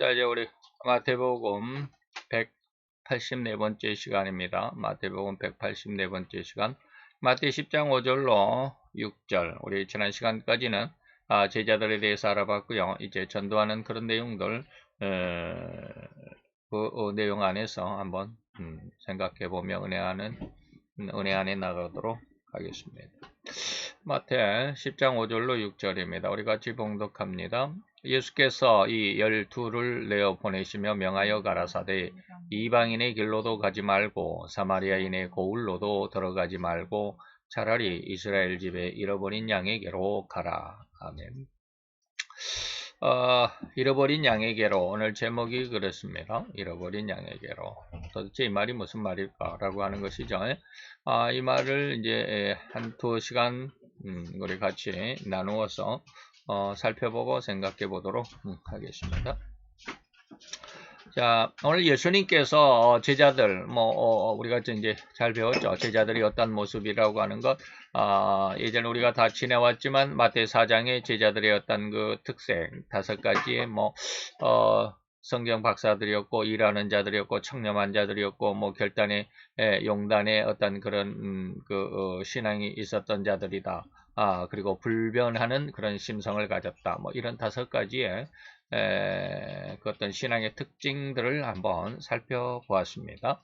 자, 이제 우리 마태복음 184번째 시간입니다. 마태복음 184번째 시간. 마태 10장 5절로 6절. 우리 지난 시간까지는 제자들에 대해서 알아봤고요. 이제 전도하는 그런 내용들, 그 내용 안에서 한번 생각해 보며 은혜 안에 나가도록 하겠습니다. 마태 10장 5절로 6절입니다. 우리 같이 봉독합니다. 예수께서 이 12를 내어 보내시며 명하여 가라사대 이방인의 길로도 가지 말고 사마리아인의 고을로도 들어가지 말고 차라리 이스라엘 집에 잃어버린 양에게로 가라. 아멘. 잃어버린 양에게로, 오늘 제목이 그렇습니다. 잃어버린 양에게로. 도대체 이 말이 무슨 말일까라고 하는 것이죠. 이 말을 이제 한두 시간 우리 같이 나누어서 살펴보고 생각해 보도록 하겠습니다. 자, 오늘 예수님께서 제자들, 우리가 이제 잘 배웠죠. 제자들이 어떤 모습이라고 하는 것, 예전에 우리가 다 지내왔지만, 마태 4장의 제자들의 어떤 그 특색, 5가지의 성경 박사들이었고, 일하는 자들이었고, 청렴한 자들이었고, 결단의, 용단의 어떤 그런, 신앙이 있었던 자들이다. 그리고 불변하는 그런 심성을 가졌다. 이런 5가지의 그 어떤 신앙의 특징들을 한번 살펴보았습니다.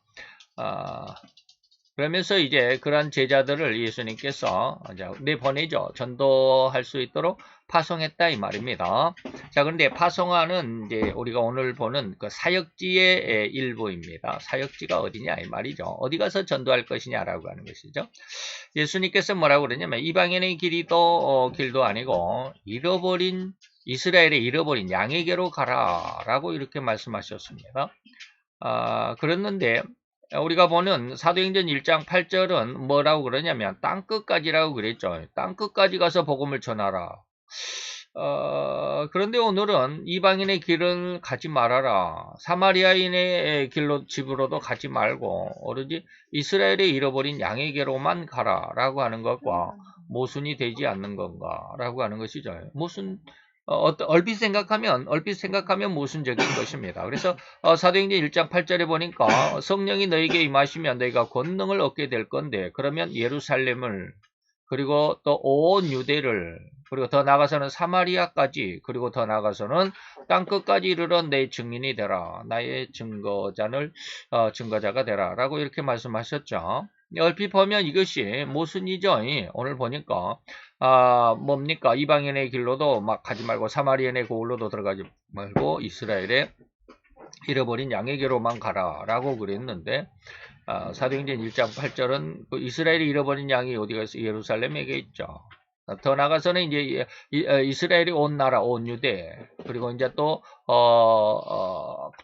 그러면서 이제 그런 제자들을 예수님께서 내보내죠. 전도할 수 있도록 파송했다 이 말입니다. 자, 그런데 파송하는 이제 우리가 오늘 보는 그 사역지의 일부입니다. 사역지가 어디냐 이 말이죠. 어디 가서 전도할 것이냐라고 하는 것이죠. 예수님께서 뭐라고 그러냐면 이방인의 길도 아니고 이스라엘의 잃어버린 양에게로 가라 라고 이렇게 말씀하셨습니다. 그랬는데 우리가 보는 사도행전 1장 8절은 뭐라고 그러냐면 땅끝까지라고 그랬죠. 땅끝까지 가서 복음을 전하라. 그런데 오늘은 이방인의 길은 가지 말아라. 사마리아인의 집으로도 가지 말고 오로지 이스라엘의 잃어버린 양에게로만 가라 라고 하는 것과 모순이 되지 않는 건가 라고 하는 것이죠. 얼핏 생각하면 모순적인 것입니다. 그래서 사도행전 1장 8절에 보니까 성령이 너에게 임하시면 너희가 권능을 얻게 될 건데 그러면 예루살렘을 그리고 또 온 유대를 그리고 더 나아가서는 사마리아까지 그리고 더 나아가서는 땅끝까지 이르러 내 증인이 되라. 나의 증거자가 되라 라고 이렇게 말씀하셨죠. 얼핏 보면 이것이 모순이죠. 오늘 보니까 뭡니까? 이방인의 길로도 막 가지 말고 사마리아인의 고을로도 들어가지 말고 이스라엘의 잃어버린 양에게로만 가라 라고 그랬는데 사도행전 1장 8절은 그 이스라엘이 잃어버린 양이 어디가 있어? 예루살렘에게 있죠. 더 나가서는 이제 이스라엘이 온 나라, 온 유대, 그리고 이제 또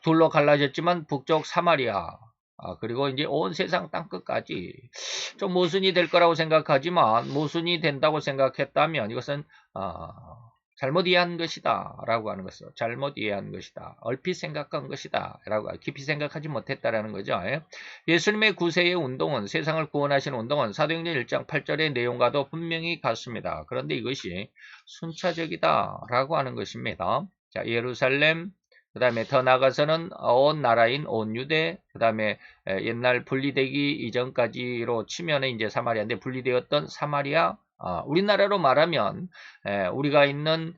둘로 갈라졌지만 북쪽 사마리아, 그리고 이제 온 세상 땅끝까지 좀 모순이 될 거라고 생각하지만 모순이 된다고 생각했다면 이것은 잘못 이해한 것이다 라고 하는 것을 잘못 이해한 것이다. 얼핏 생각한 것이다 라고 깊이 생각하지 못했다라는 거죠. 예수님의 구세의 운동은 세상을 구원하시는 운동은 사도행전 1장 8절의 내용과도 분명히 같습니다. 그런데 이것이 순차적이다 라고 하는 것입니다. 자, 예루살렘 그 다음에 더 나가서는 온 나라인 온 유대 그 다음에 옛날 분리되기 이전까지로 치면은 이제 사마리아인데 분리되었던 사마리아 우리나라로 말하면 우리가 있는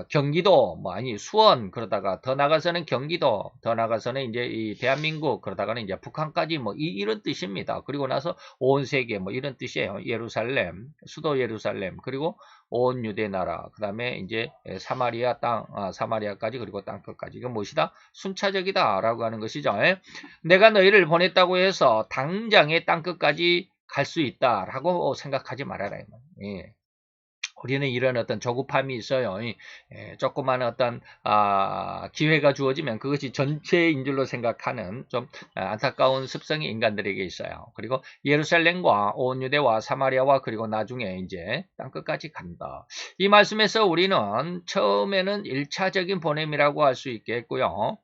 경기도 수원 그러다가 더 나가서는 경기도 더 나가서는 이제 이 대한민국 그러다가는 이제 북한까지 이런 뜻입니다. 그리고 나서 온 세계 이런 뜻이에요. 예루살렘 수도 예루살렘 그리고 온 유대 나라 그 다음에 이제 사마리아 땅 사마리아까지 그리고 땅끝까지 이건 무엇이다? 순차적이다 라고 하는 것이죠. 내가 너희를 보냈다고 해서 당장에 땅끝까지 갈 수 있다라고 생각하지 말아라. 우리는 이런 어떤 조급함이 있어요. 조그만 어떤 기회가 주어지면 그것이 전체인 줄로 생각하는 좀 안타까운 습성이 인간들에게 있어요. 그리고 예루살렘과 온 유대와 사마리아와 그리고 나중에 이제 땅끝까지 간다. 이 말씀에서 우리는 처음에는 1차적인 보냄이라고 할 수 있겠고요.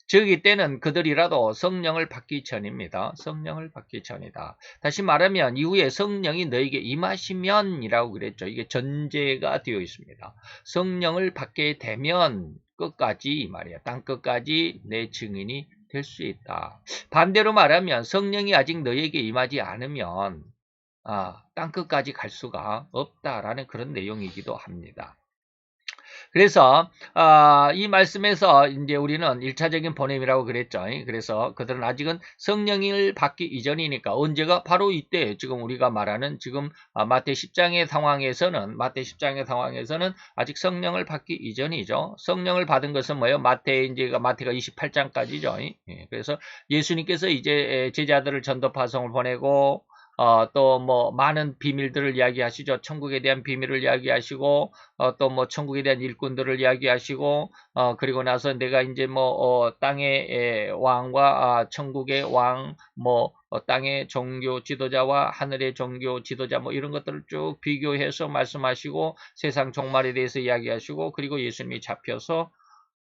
즉 이때는 그들이라도 성령을 받기 전입니다. 성령을 받기 전이다. 다시 말하면 이후에 성령이 너에게 임하시면이라고 그랬죠. 이게 전제가 되어 있습니다. 성령을 받게 되면 끝까지 이 말이야. 땅 끝까지 내 증인이 될 수 있다. 반대로 말하면 성령이 아직 너에게 임하지 않으면 땅 끝까지 갈 수가 없다라는 그런 내용이기도 합니다. 그래서 이 말씀에서 이제 우리는 1차적인 보냄이라고 그랬죠. 그래서 그들은 아직은 성령을 받기 이전이니까 언제가 바로 이때 지금 우리가 말하는 지금 마태 10장의 상황에서는 아직 성령을 받기 이전이죠. 성령을 받은 것은 뭐예요? 마태가 28장까지죠. 그래서 예수님께서 이제 제자들을 전도 파송을 보내고 또 뭐 많은 비밀들을 이야기하시죠. 천국에 대한 비밀을 이야기하시고 또 뭐 천국에 대한 일꾼들을 이야기하시고 그리고 나서 내가 이제 뭐 땅의 왕과 천국의 왕 뭐 땅의 종교 지도자와 하늘의 종교 지도자 뭐 이런 것들을 쭉 비교해서 말씀하시고 세상 종말에 대해서 이야기하시고 그리고 예수님이 잡혀서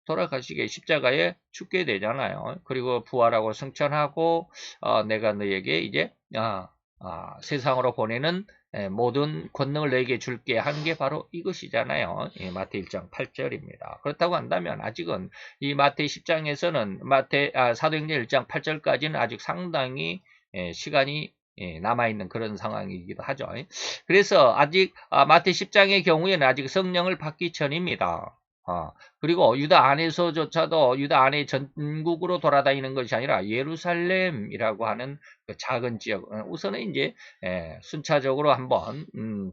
돌아가시게 십자가에 죽게 되잖아요. 그리고 부활하고 승천하고 내가 너에게 이제 세상으로 보내는 모든 권능을 너에게 줄게 한 게 바로 이것이잖아요. 마태 1장 8절입니다. 그렇다고 한다면 아직은 이 마태 10장에서는 사도행전 1장 8절까지는 아직 상당히 시간이 남아있는 그런 상황이기도 하죠. 그래서 아직 마태 10장의 경우에는 아직 성령을 받기 전입니다. 그리고 유다 안에서조차도 유다 안에 전국으로 돌아다니는 것이 아니라 예루살렘이라고 하는 그 작은 지역 우선은 이제 순차적으로 한번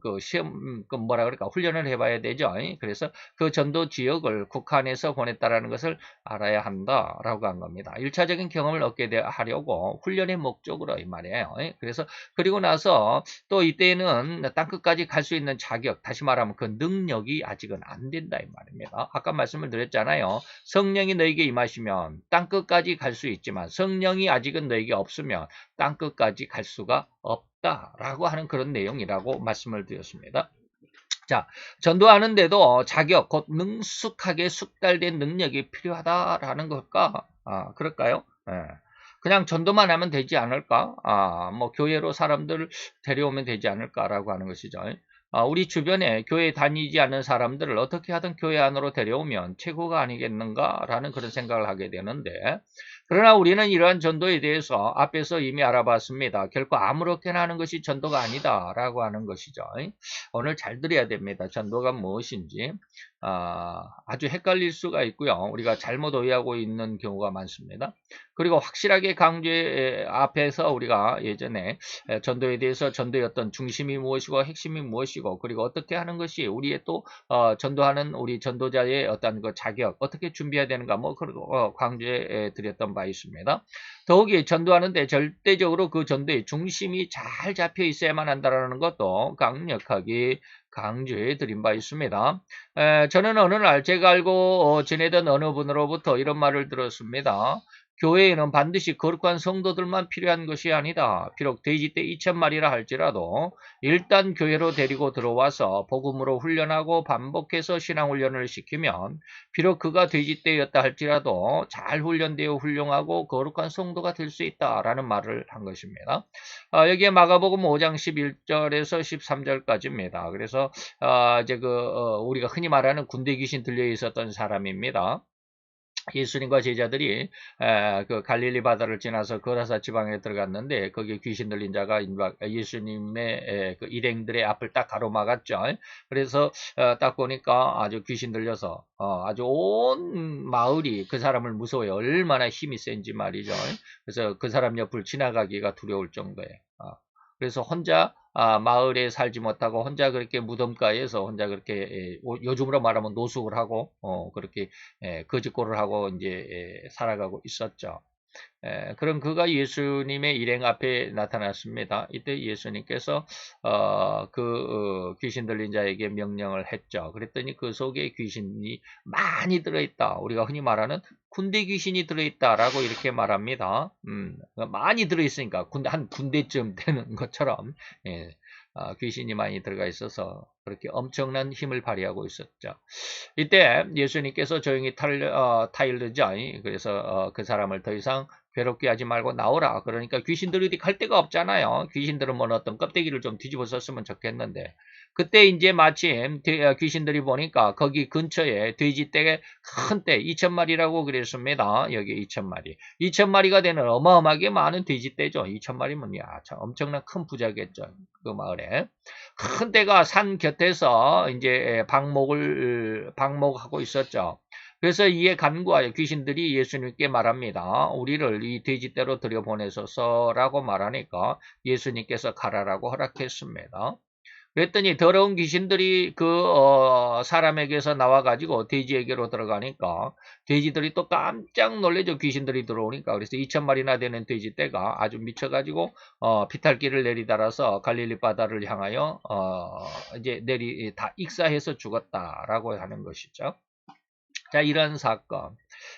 그 시험 뭐라 그럴까 훈련을 해봐야 되죠. 그래서 그 전도 지역을 국한에서 보냈다라는 것을 알아야 한다라고 한 겁니다. 1차적인 경험을 얻게 하려고 훈련의 목적으로 이 말이에요. 그래서 그리고 나서 또 이때는 땅끝까지 갈 수 있는 자격, 다시 말하면 그 능력이 아직은 안 된다 이 말입니다. 아까 말씀을 드렸잖아요. 성령이 너에게 임하시면 땅끝까지 갈 수 있지만 성령이 아직은 너에게 없으면 땅끝까지 갈 수가 없다라고 하는 그런 내용이라고 말씀을 드렸습니다. 자, 전도하는데도 자격, 곧 능숙하게 숙달된 능력이 필요하다라는 걸까? 그럴까요? 그냥 전도만 하면 되지 않을까? 뭐 교회로 사람들을 데려오면 되지 않을까라고 하는 것이죠. 우리 주변에 교회 다니지 않는 사람들을 어떻게 하든 교회 안으로 데려오면 최고가 아니겠는가라는 그런 생각을 하게 되는데 그러나 우리는 이러한 전도에 대해서 앞에서 이미 알아봤습니다. 결코 아무렇게나 하는 것이 전도가 아니다라고 하는 것이죠. 오늘 잘 들어야 됩니다. 전도가 무엇인지 아주 헷갈릴 수가 있고요. 우리가 잘못 오해하고 있는 경우가 많습니다. 그리고 확실하게 앞에서 우리가 예전에 전도에 대해서 전도의 어떤 중심이 무엇이고 핵심이 무엇이고 그리고 어떻게 하는 것이 우리의 또 전도하는 우리 전도자의 어떤 그 자격 어떻게 준비해야 되는가 뭐 그리고 강조해 드렸던 바 있습니다. 더욱이 전도하는데 절대적으로 그 전도의 중심이 잘 잡혀 있어야만 한다는 것도 강력하게 강조해 드린 바 있습니다. 저는 어느 날 제가 알고 지내던 어느 분으로부터 이런 말을 들었습니다. 교회에는 반드시 거룩한 성도들만 필요한 것이 아니다. 비록 돼지떼 2000마리라 할지라도 일단 교회로 데리고 들어와서 복음으로 훈련하고 반복해서 신앙훈련을 시키면 비록 그가 돼지떼였다 할지라도 잘 훈련되어 훌륭하고 거룩한 성도가 될 수 있다라는 말을 한 것입니다. 여기에 마가복음 5장 11절에서 13절까지입니다. 그래서 이제 우리가 흔히 말하는 군대 귀신 들려 있었던 사람입니다. 예수님과 제자들이 그 갈릴리 바다를 지나서 거라사 지방에 들어갔는데 거기에 귀신 들린 자가 예수님의 그 일행들의 앞을 딱 가로막았죠. 그래서 딱 보니까 아주 귀신 들려서 아주 온 마을이 그 사람을 무서워해 얼마나 힘이 센지 말이죠. 그래서 그 사람 옆을 지나가기가 두려울 정도에 그래서 혼자 마을에 살지 못하고 혼자 그렇게 무덤가에서 혼자 그렇게 요즘으로 말하면 노숙을 하고 그렇게 거짓골을 하고 이제 살아가고 있었죠. 그럼 그가 예수님의 일행 앞에 나타났습니다. 이때 예수님께서 귀신 들린 자에게 명령을 했죠. 그랬더니 그 속에 귀신이 많이 들어있다. 우리가 흔히 말하는 군대 귀신이 들어있다라고 이렇게 말합니다. 많이 들어있으니까 한 군대쯤 되는 것처럼 귀신이 많이 들어가 있어서 그렇게 엄청난 힘을 발휘하고 있었죠. 이때 예수님께서 조용히 타일르자. 그래서 그 사람을 더 이상 괴롭게 하지 말고 나오라. 그러니까 귀신들이 어디 갈 데가 없잖아요. 귀신들은 뭐 어떤 껍데기를 좀 뒤집어 썼으면 좋겠는데 그때 이제 마침 귀신들이 보니까 거기 근처에 돼지떼 큰 떼 2,000마리라고 그랬습니다. 여기 2,000마리. 2,000마리가 되는 어마어마하게 많은 돼지떼죠. 2,000마리면 참 엄청난 큰 부자겠죠. 그 마을에. 큰 떼가 산 곁에서 이제 방목하고 있었죠. 그래서 이에 간구하여 귀신들이 예수님께 말합니다. 우리를 이 돼지떼로 들여보내소서라고 말하니까 예수님께서 가라라고 허락했습니다. 그랬더니 더러운 귀신들이 사람에게서 나와가지고 돼지에게로 들어가니까 돼지들이 또 깜짝 놀래죠. 귀신들이 들어오니까. 그래서 2,000마리나 되는 돼지떼가 아주 미쳐가지고 비탈길을 내리달아서 갈릴리 바다를 향하여 이제 다 익사해서 죽었다라고 하는 것이죠. 자, 이런 사건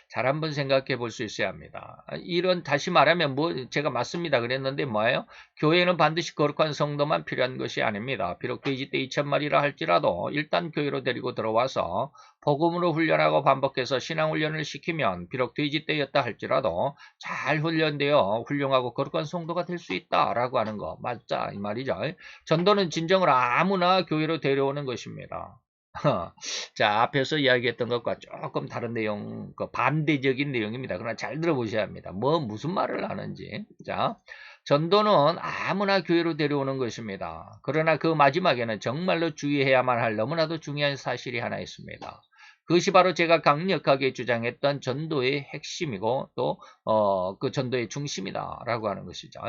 잘 한번 생각해 볼 수 있어야 합니다. 이런 다시 말하면 제가 맞습니다 그랬는데 뭐예요? 교회는 반드시 거룩한 성도만 필요한 것이 아닙니다. 비록 돼지떼 2,000마리라 할지라도 일단 교회로 데리고 들어와서 복음으로 훈련하고 반복해서 신앙훈련을 시키면 비록 돼지떼였다 할지라도 잘 훈련되어 훌륭하고 거룩한 성도가 될 수 있다라고 하는 거 맞자 이 말이죠. 전도는 진정으로 아무나 교회로 데려오는 것입니다. 자, 앞에서 이야기했던 것과 조금 다른 내용, 반대적인 내용입니다. 그러나 잘 들어보셔야 합니다. 무슨 말을 하는지. 자, 전도는 아무나 교회로 데려오는 것입니다. 그러나 그 마지막에는 정말로 주의해야만 할 너무나도 중요한 사실이 하나 있습니다. 그것이 바로 제가 강력하게 주장했던 전도의 핵심이고 또 그 전도의 중심이다라고 하는 것이죠.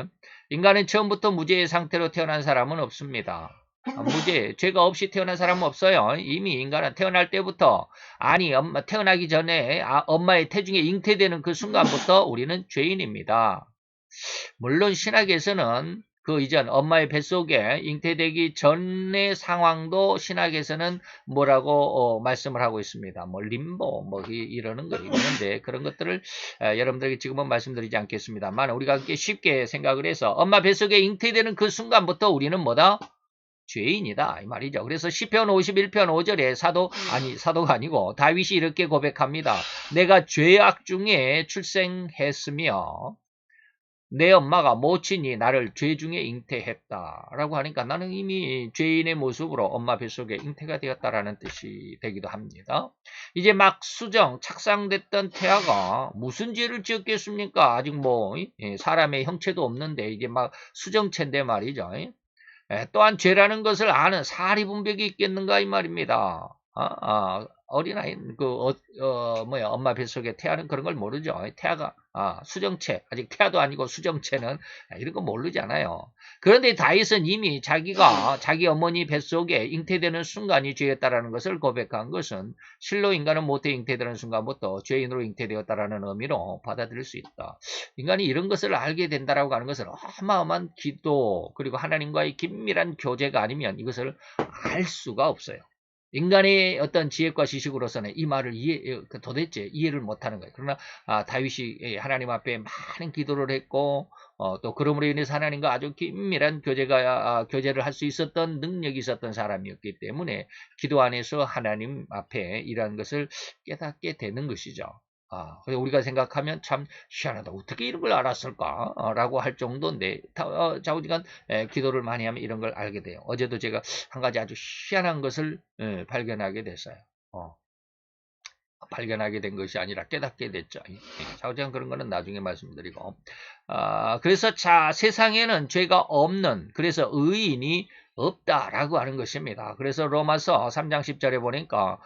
인간은 처음부터 무죄의 상태로 태어난 사람은 없습니다. 무죄, 죄가 없이 태어난 사람은 없어요. 이미 인간은 태어날 때부터 태어나기 전에 엄마의 태중에 잉태되는 그 순간부터 우리는 죄인입니다. 물론 신학에서는 그 이전 엄마의 뱃속에 잉태되기 전의 상황도 신학에서는 뭐라고 말씀을 하고 있습니다. 뭐 림보 이러는 거 있는데 그런 것들을 여러분들에게 지금은 말씀드리지 않겠습니다만 우리가 쉽게 생각을 해서 엄마 뱃속에 잉태되는 그 순간부터 우리는 뭐다? 죄인이다 이 말이죠. 그래서 시편 51편 5절에 사도가 아니고 다윗이 이렇게 고백합니다. 내가 죄악 중에 출생했으며 내 엄마가 모친이 나를 죄 중에 잉태했다 라고 하니까 나는 이미 죄인의 모습으로 엄마 뱃속에 잉태가 되었다라는 뜻이 되기도 합니다. 이제 막 착상됐던 태아가 무슨 죄를 지었겠습니까? 아직 사람의 형체도 없는데 이제 막 수정체인데 말이죠. 또한 죄라는 것을 아는 사리분별이 있겠는가 이 말입니다. 어린아이 엄마 뱃속에 태아는 그런 걸 모르죠. 태아가 수정체 아직 태아도 아니고 수정체는 이런 거 모르잖아요. 그런데 다윗은 이미 자기 어머니 뱃속에 잉태되는 순간이 죄였다라는 것을 고백한 것은 실로 인간은 모태 잉태되는 순간부터 죄인으로 잉태되었다라는 의미로 받아들일 수 있다. 인간이 이런 것을 알게 된다라고 하는 것은 어마어마한 기도 그리고 하나님과의 긴밀한 교제가 아니면 이것을 알 수가 없어요. 인간의 어떤 지혜과 지식으로서는 이 말을 도대체 이해를 못하는 거예요. 그러나 다윗이 하나님 앞에 많은 기도를 했고 또 그러므로 인해서 하나님과 아주 긴밀한 교제를 할 수 있었던 능력이 있었던 사람이었기 때문에 기도 안에서 하나님 앞에 이러한 것을 깨닫게 되는 것이죠. 그래서 우리가 생각하면 참 희한하다. 어떻게 이런 걸 알았을까? 라고 할 정도인데, 좌우지간 기도를 많이 하면 이런 걸 알게 돼요. 어제도 제가 한 가지 아주 희한한 것을 발견하게 됐어요. 발견하게 된 것이 아니라 깨닫게 됐죠. 좌우지간 그런 거는 나중에 말씀드리고. 그래서 세상에는 죄가 없는, 그래서 의인이 없다라고 하는 것입니다. 그래서 로마서 3장 10절에 보니까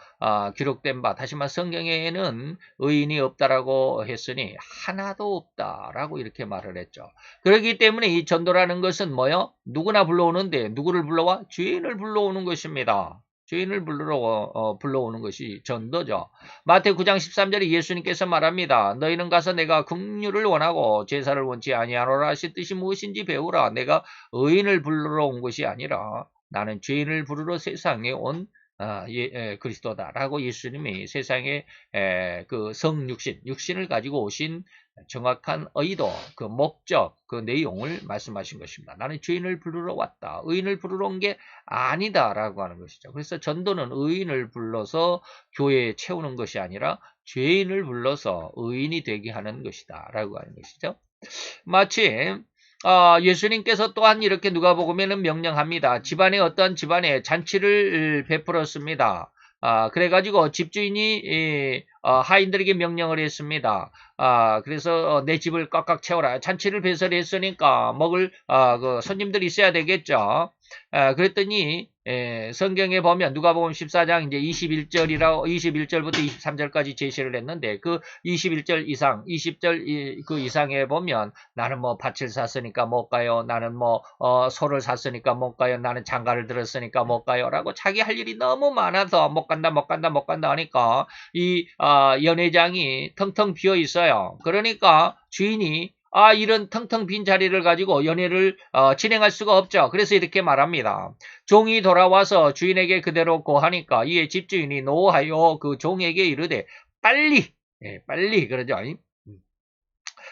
기록된 바 다시 말해 성경에는 의인이 없다라고 했으니 하나도 없다라고 이렇게 말을 했죠. 그렇기 때문에 이 전도라는 것은 뭐요? 누구나 불러오는데 누구를 불러와? 죄인을 불러오는 것입니다. 죄인을 불러오는 것이 전도죠. 마태오 9장 13절에 예수님께서 말합니다. 너희는 가서 내가 긍휼을 원하고 제사를 원치 아니하노라 하실 뜻이 무엇인지 배우라. 내가 의인을 부르러 온 것이 아니라 나는 죄인을 부르러 세상에 온 그리스도다라고 예수님이 세상에 그 육신을 가지고 오신 정확한 의도, 그 목적, 그 내용을 말씀하신 것입니다. 나는 죄인을 부르러 왔다. 의인을 부르러 온 게 아니다라고 하는 것이죠. 그래서 전도는 의인을 불러서 교회에 채우는 것이 아니라 죄인을 불러서 의인이 되게 하는 것이다 라고 하는 것이죠. 마치 예수님께서 또한 이렇게 누가복음에는 명령합니다. 어떤 집안에 잔치를 베풀었습니다. 그래가지고 집주인이 하인들에게 명령을 했습니다. 그래서 내 집을 꽉꽉 채워라. 잔치를 배설했으니까 먹을 그 손님들이 있어야 되겠죠. 그랬더니 성경에 보면 누가복음 14장 이제 21절부터 23절까지 제시를 했는데 그 21절 이상, 20절 그 이상에 보면 나는 뭐 밭을 샀으니까 못 가요. 나는 뭐 소를 샀으니까 못 가요. 나는 장가를 들었으니까 못 가요라고 자기 할 일이 너무 많아서 못 간다 하니까 이 연회장이 텅텅 비어 있어요. 그러니까 주인이 이런 텅텅 빈 자리를 가지고 연회를 진행할 수가 없죠. 그래서 이렇게 말합니다. 종이 돌아와서 주인에게 그대로 고하니까 이에 집주인이 노하여 그 종에게 이르되 빨리 그러죠.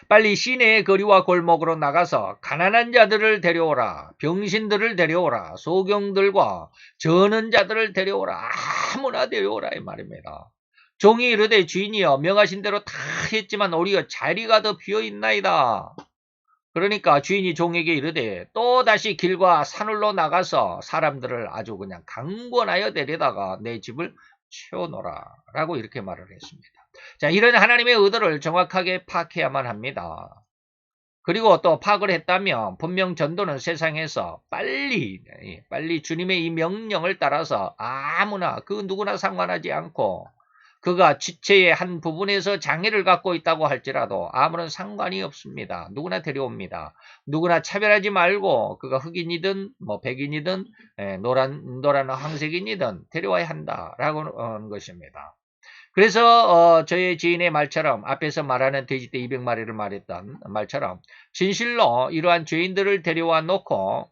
빨리 시내의 거리와 골목으로 나가서 가난한 자들을 데려오라. 병신들을 데려오라. 소경들과 저는 자들을 데려오라. 아무나 데려오라 이 말입니다. 종이 이르되 주인이여 명하신 대로 다 했지만 오히려 자리가 더 비어있나이다. 그러니까 주인이 종에게 이르되 또다시 길과 산울로 나가서 사람들을 아주 그냥 강권하여 데려다가 내 집을 채워놓으라 라고 이렇게 말을 했습니다. 자, 이런 하나님의 의도를 정확하게 파악해야만 합니다. 그리고 또 파악을 했다면 분명 전도는 세상에서 빨리 주님의 이 명령을 따라서 아무나 그 누구나 상관하지 않고 그가 지체의 한 부분에서 장애를 갖고 있다고 할지라도 아무런 상관이 없습니다. 누구나 데려옵니다. 누구나 차별하지 말고 그가 흑인이든 뭐 백인이든 노란 황색인이든 데려와야 한다라고 하는 것입니다. 그래서 저의 지인의 말처럼 앞에서 말하는 돼지떼 200마리를 말했던 말처럼 진실로 이러한 죄인들을 데려와 놓고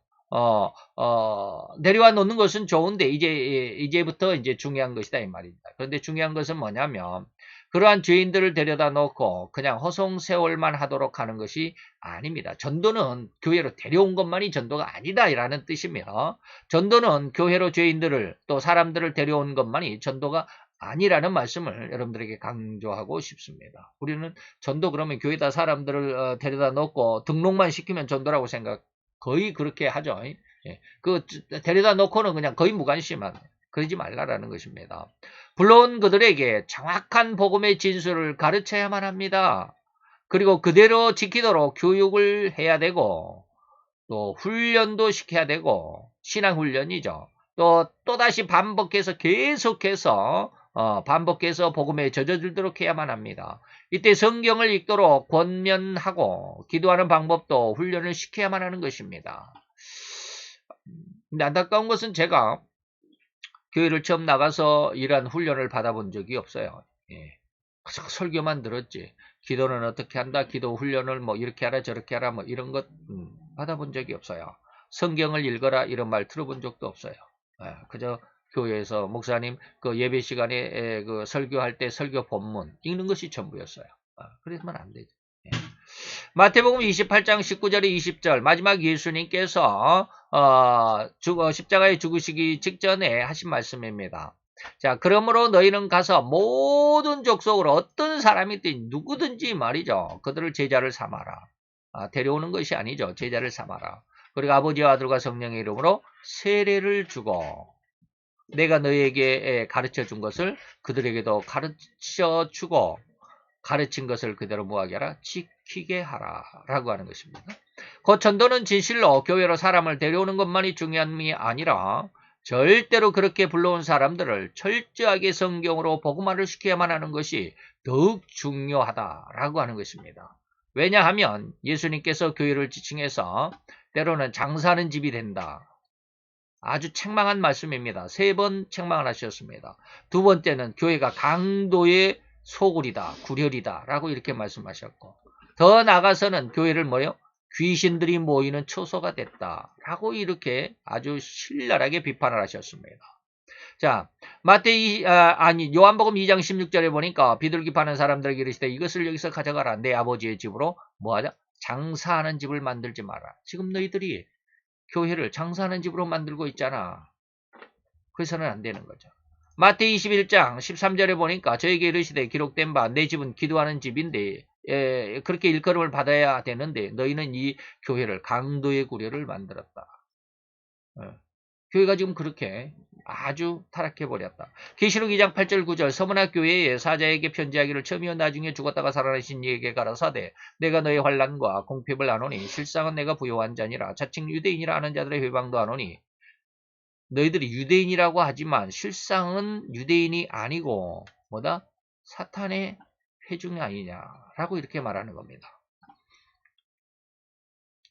내려와 놓는 것은 좋은데 이제부터 이제 중요한 것이다 이 말입니다. 그런데 중요한 것은 뭐냐면 그러한 죄인들을 데려다 놓고 그냥 허송세월만 하도록 하는 것이 아닙니다. 전도는 교회로 데려온 것만이 전도가 아니다라는 뜻이며 전도는 교회로 죄인들을 또 사람들을 데려온 것만이 전도가 아니라는 말씀을 여러분들에게 강조하고 싶습니다. 우리는 전도 그러면 교회에다 사람들을 데려다 놓고 등록만 시키면 전도라고 거의 그렇게 하죠. 그 데려다 놓고는 그냥 거의 무관심한 그러지 말라라는 것입니다. 불러온 그들에게 정확한 복음의 진술을 가르쳐야만 합니다. 그리고 그대로 지키도록 교육을 해야 되고 또 훈련도 시켜야 되고 신앙훈련이죠. 또다시 반복해서 계속해서 반복해서 복음에 젖어들도록 해야만 합니다. 이때 성경을 읽도록 권면하고 기도하는 방법도 훈련을 시켜야만 하는 것입니다. 근데 안타까운 것은 제가 교회를 처음 나가서 이러한 훈련을 받아본 적이 없어요. 그저 설교만 들었지. 기도는 어떻게 한다, 기도 훈련을 뭐 이렇게 하라 저렇게 하라 뭐 이런 것 받아본 적이 없어요. 성경을 읽어라 이런 말 들어본 적도 없어요. 그저 교회에서 목사님 그 예배 시간에 그 설교할 때 설교 본문 읽는 것이 전부였어요. 그러면 안 되죠. 마태복음 28장 19절에 20절 마지막 예수님께서 십자가에 죽으시기 직전에 하신 말씀입니다. 자, 그러므로 너희는 가서 모든 족속으로 어떤 사람이든 누구든지 말이죠. 그들을 제자를 삼아라. 데려오는 것이 아니죠. 제자를 삼아라. 그리고 아버지와 아들과 성령의 이름으로 세례를 주고 내가 너희에게 가르쳐 준 것을 그들에게도 가르쳐 주고 가르친 것을 그대로 뭐하게 하라? 지키게 하라 라고 하는 것입니다. 그 전도는 진실로 교회로 사람을 데려오는 것만이 중요한 게 아니라 절대로 그렇게 불러온 사람들을 철저하게 성경으로 복음화를 시켜야만 하는 것이 더욱 중요하다라고 하는 것입니다. 왜냐하면 예수님께서 교회를 지칭해서 때로는 장사하는 집이 된다. 아주 책망한 말씀입니다. 3번 책망을 하셨습니다. 두 번째는 교회가 강도의 소굴이다, 구렬이다 라고 이렇게 말씀하셨고 더 나아가서는 교회를 귀신들이 모이는 초소가 됐다 라고 이렇게 아주 신랄하게 비판을 하셨습니다. 자, 요한복음 2장 16절에 보니까 비둘기 파는 사람들에게 이르시되 이것을 여기서 가져가라. 내 아버지의 집으로 뭐하자? 장사하는 집을 만들지 마라. 지금 너희들이 교회를 장사하는 집으로 만들고 있잖아. 그래서는 안 되는 거죠. 마태이 21장 13절에 보니까 저에게 이르시되 기록된 바 내 집은 기도하는 집인데 그렇게 일컬음을 받아야 되는데 너희는 이 교회를 강도의 구려를 만들었다. 교회가 지금 그렇게 아주 타락해버렸다. 계시록 2장 8절 9절 서문학 교회에 사자에게 편지하기를 처음이요 나중에 죽었다가 살아나신 이에게 가라사대 내가 너의 환난과 공핍을 아노니 실상은 내가 부요한 자니라 자칭 유대인이라 하는 자들의 회방도 아노니 너희들이 유대인이라고 하지만 실상은 유대인이 아니고 뭐다? 사탄의 회중이 아니냐라고 이렇게 말하는 겁니다.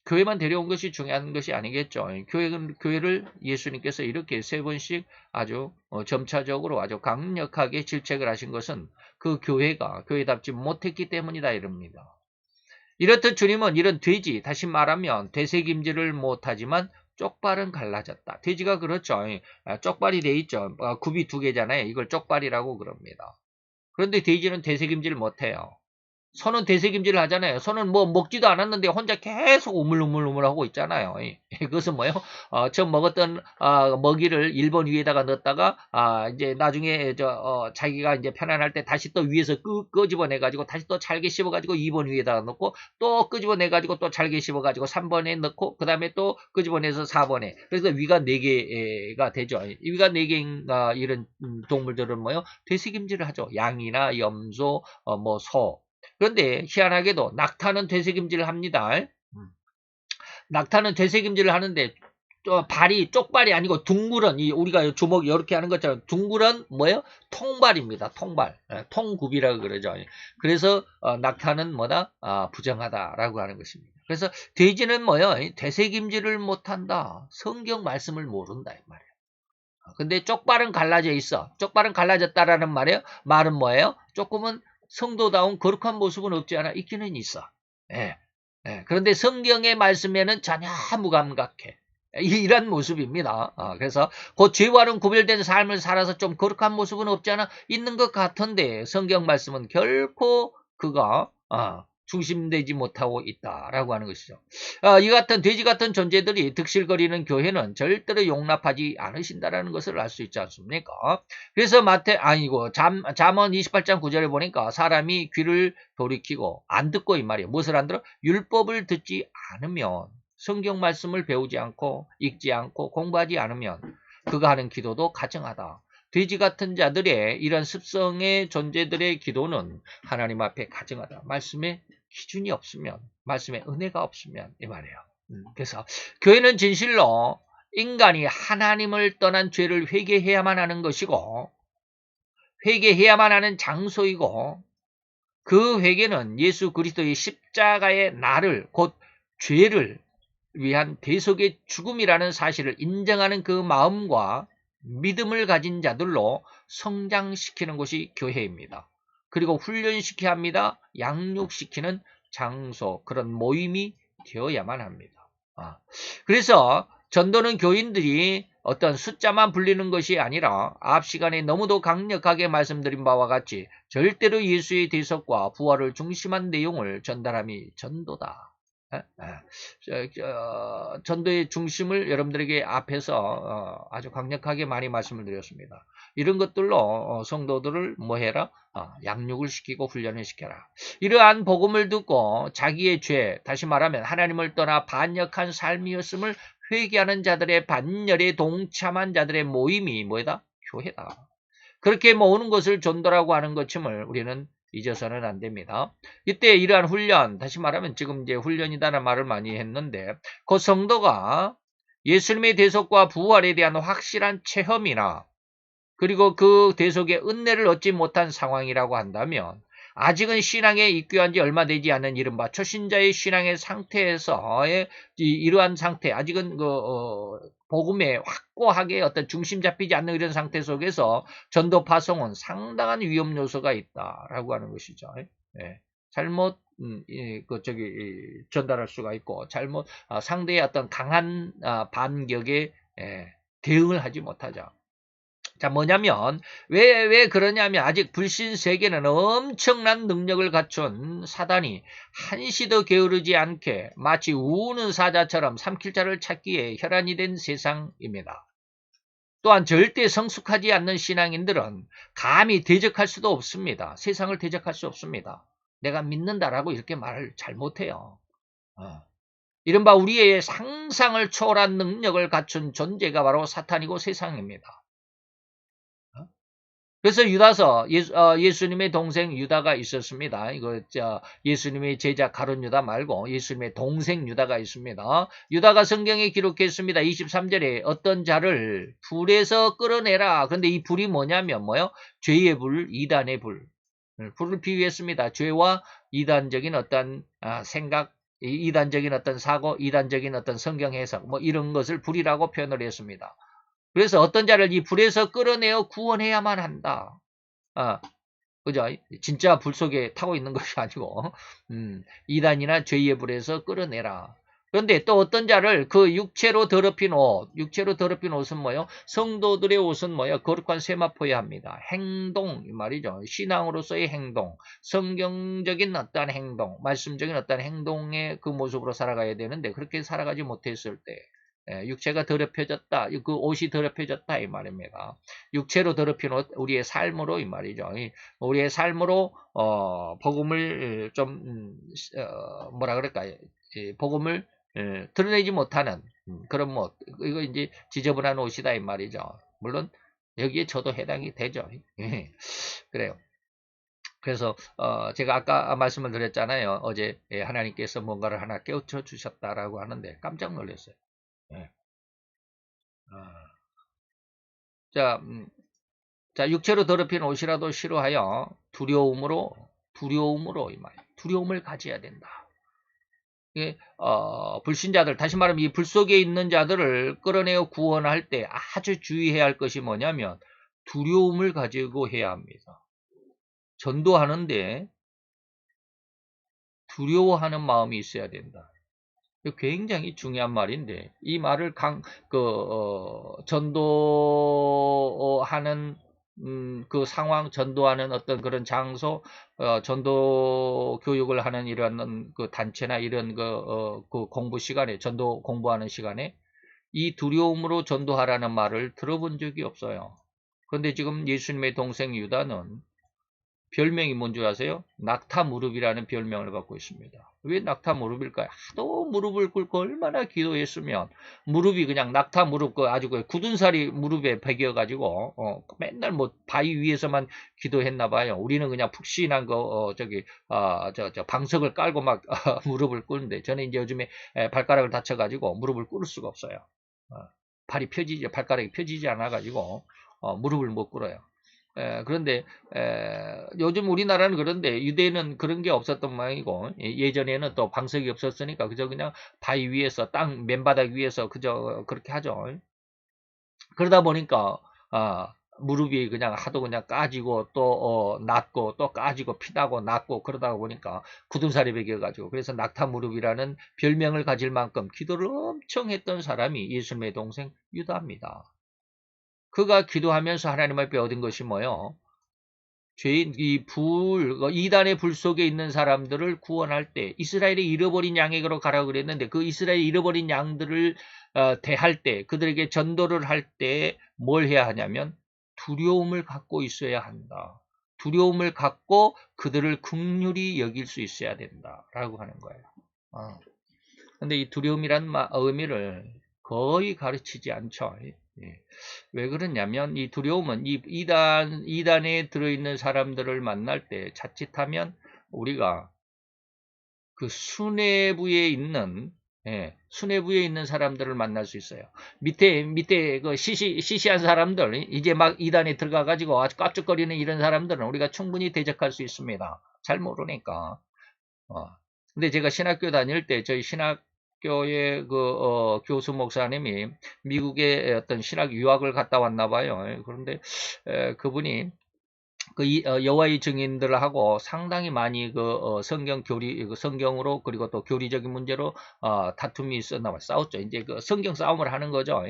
교회만 데려온 것이 중요한 것이 아니겠죠. 교회를 예수님께서 이렇게 세 번씩 아주 점차적으로 아주 강력하게 질책을 하신 것은 그 교회가 교회답지 못했기 때문이다 이럽니다. 이렇듯 주님은 이런 돼지, 다시 말하면 되새김질을 못하지만 쪽발은 갈라졌다. 돼지가 그렇죠. 쪽발이 돼 있죠. 굽이 두 개잖아요. 이걸 쪽발이라고 그럽니다. 그런데 돼지는 되새김질 못해요. 소는 되새김질을 하잖아요. 소는 뭐 먹지도 않았는데 혼자 계속 우물우물우물 하고 있잖아요. 그것은 뭐예요? 처음 먹었던 먹이를 1번 위에다가 넣었다가 이제 나중에 자기가 이제 편안할 때 다시 또 위에서 끄집어내 가지고 다시 또 잘게 씹어 가지고 2번 위에다가 넣고 또 끄집어내 가지고 또 잘게 씹어 가지고 3번에 넣고 그다음에 또 끄집어내서 4번에. 그래서 위가 4개가 되죠. 위가 4개인 이런 동물들은 뭐예요? 되새김질을 하죠. 양이나 염소, 뭐 소. 그런데 희한하게도 낙타는 되새김질을 합니다. 낙타는 되새김질을 하는데 발이 쪽발이 아니고 둥그런 우리가 주먹 이렇게 하는 것처럼 둥그런 뭐예요? 통발입니다. 통발. 통굽이라고 그러죠. 그래서 낙타는 뭐다? 부정하다라고 하는 것입니다. 그래서 돼지는 뭐예요? 되새김질을 못한다. 성경 말씀을 모른다 이 말이에요. 근데 쪽발은 갈라져 있어. 쪽발은 갈라졌다라는 말은 뭐예요? 조금은 성도다운 거룩한 모습은 없지 않아 있기는 있어. 예. 그런데 성경의 말씀에는 전혀 무감각해. 이런 모습입니다. 그래서 그 죄와는 구별된 삶을 살아서 좀 거룩한 모습은 없지 않아 있는 것 같은데 성경 말씀은 결코 그가 중심되지 못하고 있다라고 하는 것이죠. 이 같은 돼지 같은 존재들이 득실거리는 교회는 절대로 용납하지 않으신다라는 것을 알 수 있지 않습니까? 그래서 잠언 28장 9절에 보니까 사람이 귀를 돌이키고 안 듣고 이 말이에요. 무엇을 안 들어? 율법을 듣지 않으면 성경 말씀을 배우지 않고 읽지 않고 공부하지 않으면 그가 하는 기도도 가증하다. 돼지 같은 자들의 이런 습성의 존재들의 기도는 하나님 앞에 가증하다. 말씀에 기준이 없으면, 말씀에 은혜가 없으면 이 말이에요. 그래서 교회는 진실로 인간이 하나님을 떠난 죄를 회개해야만 하는 것이고 회개해야만 하는 장소이고 그 회개는 예수 그리스도의 십자가의 나를 곧 죄를 위한 대속의 죽음이라는 사실을 인정하는 그 마음과 믿음을 가진 자들로 성장시키는 것이 교회입니다. 그리고 훈련시켜야 합니다. 양육시키는 장소, 그런 모임이 되어야만 합니다. 그래서 전도는 교인들이 어떤 숫자만 불리는 것이 아니라 앞 시간에 너무도 강력하게 말씀드린 바와 같이 절대로 예수의 대속과 부활을 중심한 내용을 전달함이 전도다. 전도의 중심을 여러분들에게 앞에서 아주 강력하게 많이 말씀을 드렸습니다. 이런 것들로 성도들을 뭐해라? 양육을 시키고 훈련을 시켜라. 이러한 복음을 듣고 자기의 죄, 다시 말하면 하나님을 떠나 반역한 삶이었음을 회개하는 자들의 반열에 동참한 자들의 모임이 뭐다? 교회다. 그렇게 모으는 것을 전도라고 하는 것임을 우리는 잊어서는 안 됩니다. 이때 이러한 훈련, 다시 말하면 지금 이제 훈련이다라는 말을 많이 했는데 그 성도가 예수님의 대속과 부활에 대한 확실한 체험이나 그리고 그 대속의 은혜를 얻지 못한 상황이라고 한다면 아직은 신앙에 입교한 지 얼마 되지 않은 이른바 초신자의 신앙의 상태에서의 이러한 상태, 아직은 복음에 확고하게 어떤 중심 잡히지 않는 이런 상태 속에서 전도 파송은 상당한 위험 요소가 있다라고 하는 것이죠. 잘못 전달할 수가 있고 잘못 상대의 어떤 강한 반격에 대응을 하지 못하자. 자, 뭐냐면, 왜 그러냐면, 아직 불신 세계는 엄청난 능력을 갖춘 사단이 한시도 게으르지 않게 마치 우는 사자처럼 삼킬자를 찾기에 혈안이 된 세상입니다. 또한 절대 성숙하지 않는 신앙인들은 감히 대적할 수도 없습니다. 세상을 대적할 수 없습니다. 내가 믿는다라고 이렇게 말을 잘 못해요. 이른바 우리의 상상을 초월한 능력을 갖춘 존재가 바로 사탄이고 세상입니다. 그래서 유다서 예수님의 동생 유다가 있었습니다. 이거 예수님의 제자 가룟 유다 말고 예수님의 동생 유다가 있습니다. 유다가 성경에 기록했습니다. 23절에 어떤 자를 불에서 끌어내라. 그런데 이 불이 뭐냐면 뭐요? 죄의 불, 이단의 불. 불을 비유했습니다. 죄와 이단적인 어떤 생각, 이단적인 어떤 사고, 이단적인 어떤 성경 해석 뭐 이런 것을 불이라고 표현을 했습니다. 그래서 어떤 자를 이 불에서 끌어내어 구원해야만 한다. 그죠? 진짜 불 속에 타고 있는 것이 아니고, 이단이나 죄의 불에서 끌어내라. 그런데 또 어떤 자를 그 육체로 더럽힌 옷은 뭐예요? 성도들의 옷은 뭐예요? 거룩한 세마포여야 합니다. 행동, 말이죠. 신앙으로서의 행동, 성경적인 어떤 행동, 말씀적인 어떤 행동의 그 모습으로 살아가야 되는데, 그렇게 살아가지 못했을 때, 육체가 더럽혀졌다. 그 옷이 더럽혀졌다 이 말입니다. 육체로 더럽힌 옷, 우리의 삶으로 이 말이죠. 우리의 삶으로 복음을 좀 뭐라 그럴까요? 복음을 드러내지 못하는 그런 옷. 이거 이제 지저분한 옷이다 이 말이죠. 물론 여기에 저도 해당이 되죠. 그래요. 그래서 제가 아까 말씀을 드렸잖아요. 어제 하나님께서 뭔가를 하나 깨우쳐 주셨다라고 하는데 깜짝 놀랐어요. 자, 육체로 더럽힌 옷이라도 싫어하여 두려움으로 이 말, 두려움을 가져야 된다. 이게 불신자들, 다시 말하면 이 불 속에 있는 자들을 끌어내어 구원할 때 아주 주의해야 할 것이 뭐냐면 두려움을 가지고 해야 합니다. 전도하는데 두려워하는 마음이 있어야 된다. 굉장히 중요한 말인데 이 말을 전도하는 그 상황, 전도하는 어떤 그런 장소, 전도 교육을 하는 이런 그 단체나 이런 그 공부 시간에, 전도 공부하는 시간에 이 두려움으로 전도하라는 말을 들어본 적이 없어요. 그런데 지금 예수님의 동생 유다는 별명이 뭔지 아세요? 낙타 무릎이라는 별명을 갖고 있습니다. 왜 낙타 무릎일까요? 하도 무릎을 꿇고 얼마나 기도했으면 무릎이 그냥 낙타 무릎 아주 굳은 살이 무릎에 베겨가지고 맨날 뭐 바위 위에서만 기도했나 봐요. 우리는 그냥 푹신한 방석을 깔고 막 무릎을 꿇는데 저는 이제 요즘에 발가락을 다쳐가지고 무릎을 꿇을 수가 없어요. 발가락이 펴지지 않아가지고 무릎을 못 꿇어요. 그런데 요즘 우리나라는 그런데 유대는 그런 게 없었던 모양이고 예전에는 또 방석이 없었으니까 그저 그냥 바위 위에서 땅 맨바닥 위에서 그저 그렇게 하죠. 그러다 보니까 무릎이 그냥 하도 그냥 까지고 또 낮고 또 까지고 피나고 낮고 그러다 보니까 굳은 살이 베겨가지고 그래서 낙타 무릎이라는 별명을 가질 만큼 기도를 엄청 했던 사람이 예수님의 동생 유다입니다. 그가 기도하면서 하나님 앞에 얻은 것이 뭐예요? 죄인 이단의 불 속에 있는 사람들을 구원할 때 이스라엘의 잃어버린 양에게로 가라고 그랬는데 그 이스라엘의 잃어버린 양들을 대할 때 그들에게 전도를 할 때 뭘 해야 하냐면 두려움을 갖고 있어야 한다. 두려움을 갖고 그들을 긍휼히 여길 수 있어야 된다라고 하는 거예요. 근데 이 두려움이란 의미를 거의 가르치지 않죠. 왜 그러냐면 이 두려움은 이 이단에 들어있는 사람들을 만날 때 자칫하면 우리가 그 수뇌부에 있는 사람들을 만날 수 있어요. 밑에 그 시시한 사람들 이제 막 이단에 들어가 가지고 아주 깝죽거리는 이런 사람들은 우리가 충분히 대적할 수 있습니다. 잘 모르니까. 근데 제가 신학교 다닐 때 저희 신학교의 교수 목사님이 미국에 어떤 신학 유학을 갔다 왔나 봐요. 그런데 그분이 여호와의 증인들하고 상당히 많이 성경으로 그리고 또 교리적인 문제로 다툼이 있었나 봐요. 싸웠죠. 이제 그 성경 싸움을 하는 거죠.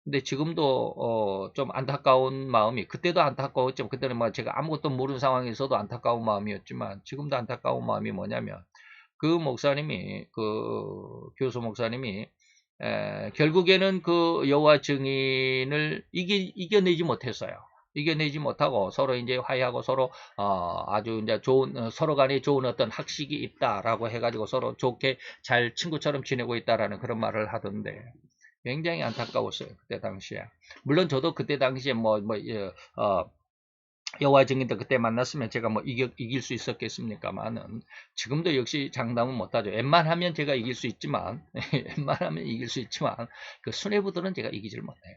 근데 지금도 좀 안타까운 마음이, 그때도 안타까웠죠. 그때는 뭐 제가 아무것도 모르는 상황에서도 안타까운 마음이었지만 지금도 안타까운 마음이 뭐냐면, 그 목사님이, 그 교수 목사님이 결국에는 그 여호와 증인을 이겨내지 못했어요. 이겨내지 못하고 서로 이제 화해하고 서로 아주 이제 좋은, 서로 간에 좋은 어떤 학식이 있다라고 해가지고 서로 좋게 잘 친구처럼 지내고 있다라는 그런 말을 하던데, 굉장히 안타까웠어요. 그때 당시에. 물론 저도 그때 당시에 여호와 증인들 그때 만났으면 제가 뭐 이길 수 있었겠습니까만은, 지금도 역시 장담은 못하죠. 웬만하면 제가 이길 수 있지만 웬만하면 이길 수 있지만 그 수뇌부들은 제가 이기질 못해요.